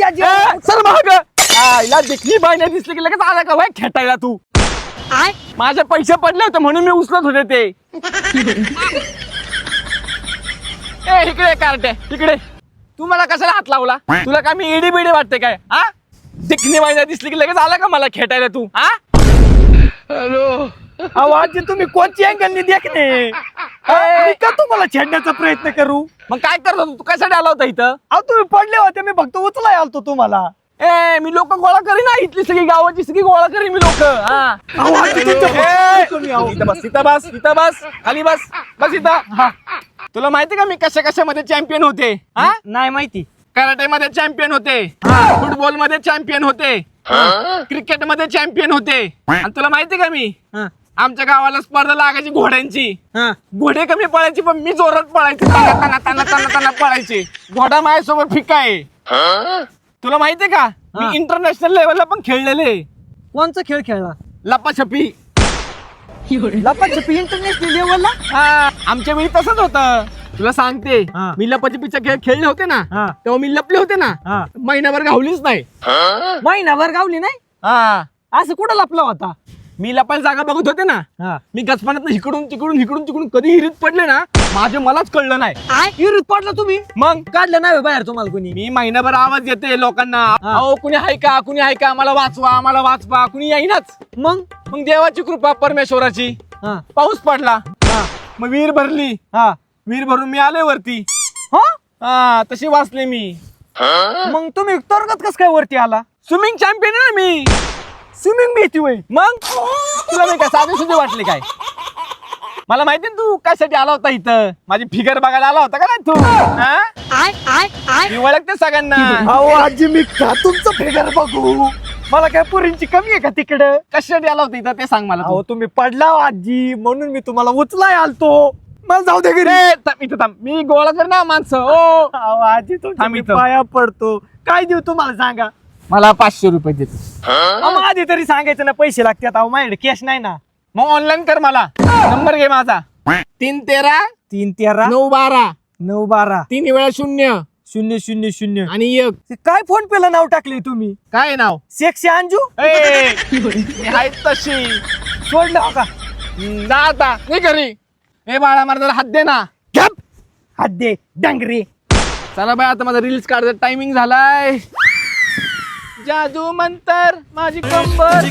माहिती आजी. सर महाग आईला देखली बाई नाही दिसली की लगेच आला का भाई खेटायला तू. माझे पैसे पडले होते म्हणून मी उचलत होते ते. ए इकडे कार्टे इकडे. तू मला कशाला हात लावला? तुला काय मी इडी बिडी वाटते काय? हा दिखणी बाई नाही दिसली की लगेच आला का मला खेटायला तू? हा हॅलो अहो आजी तुम्ही कोणची अँगलनी देखणे मी का तुम्हाला छेडण्याचा प्रयत्न करू? मग काय करत होता तू? कशासाठी आला होता इथं? अहो तुम्ही पडले होते मी फक्त उचलाय आलतो तुम्हाला. ए मी लोक गोळा करीन ना, इथली सगळी गावाची सगळी गोळा करीन मी लोक. अहो, आजी, तुमच्या- तुम्ही अहो. इथं बस इथं बस इथं बस खाली बस बस इथं. हा तुला माहिती का मी कशा कशामध्ये चॅम्पियन होते? हा नाही माहिती. कराटे मध्ये चॅम्पियन होते, फुटबॉल मध्ये चॅम्पियन होते, क्रिकेट मध्ये चॅम्पियन होते. आणि तुला माहिती का मी आमच्या गावाला स्पर्धा लागायची घोड्यांची. घोडे कमी पळायची पण मी जोरात पळायची. ताना ताना ताना ताना पळायची. घोडा माझ्यासोबत फिका आहे. तुला माहितीये का मी इंटरनॅशनल लेवलला पण खेळलेले. कोणचा खेळ खेळला? लपाछपी. लपाछपी इंटरनॅशनल लेवलला? हा आमच्या वेळी तसंच होतं. तुला सांगते हा. मी लपाछपीचा खेळ खेळले होते ना हा. तेव्हा मी लपले होते ना हा. महिनाभर गावलीच नाही. महिनाभर गावली नाही? हा असं कुठं लपला होता? मी लपायला जागा बघत होते ना. हा. मी गचपानात इकडून तिकडून इकडून तिकडून कधी हिरीत पडले ना माझे मलाच कळलं नाही. विहिरीत पडला तुम्ही? मग काढलं नाही बाहेर तुम्हाला कोणी? मी महिनाभर आवाज येते लोकांना, अहो कुणी हाय का कुणी हाय का, आम्हाला वाचवा आम्हाला वाचवा, कुणी येईनाच. मग मग देवाची कृपा परमेश्वराची हा. पाऊस पडला. हा. मग विहीर भरली. हा. विहीर भरून मी आले वरती. हा? हा तशी वाचले मी. मग तुम्ही तरगत कस काय वरती आला? स्विमिंग चॅम्पियन आहे ना मी. स्विमिंग भीती होय? मग तुला मी काय साधे सुधे वाटले काय? मला माहिती ना तू कशासाठी आला होता इथं. माझी फिगर बघायला आला होता का नाही तू? हा? मी ओळखते सगळ्यांना. अहो आजी मी का तुमचं फिगर बघू? मला काय पुरींची कमी आहे का तिकडं? कशासाठी आला होता इथं ते सांग मला तू. अहो तुम्ही पडला हो आजी म्हणून मी तुम्हाला उचलाय आलतो. मला जाऊ दे घरी. ए, थांब इथं थांब. मी गोळा कर ना माणसं. ओ अहो आजी तुमच्या थांब मी इथं. पाया पडतो. काय देऊ तुम्हाला सांगा? मला 500 रुपये देते. अहो, आधी तरी सांगायचं ना पैसे लागतात. अहो माझ्याकडे कॅश नाही ना. मग ऑनलाईन कर मला. नंबर घे माझा 313 313 912 912 3 वेळा 0 000 आणि 1. ते काय फोन पेला नाव टाकले तुम्ही? काय आहे नाव? सेक्सी अंजू. ए मी आहे तशी. सोडलं हो का? जा आता मी घरी. ए बाळा मला जरा हात दे ना. गप हात दे डांगरे. चला बाय आता माझा रील्स काढायचा टायमिंग झालाय. जादू मंतर माझी कंबर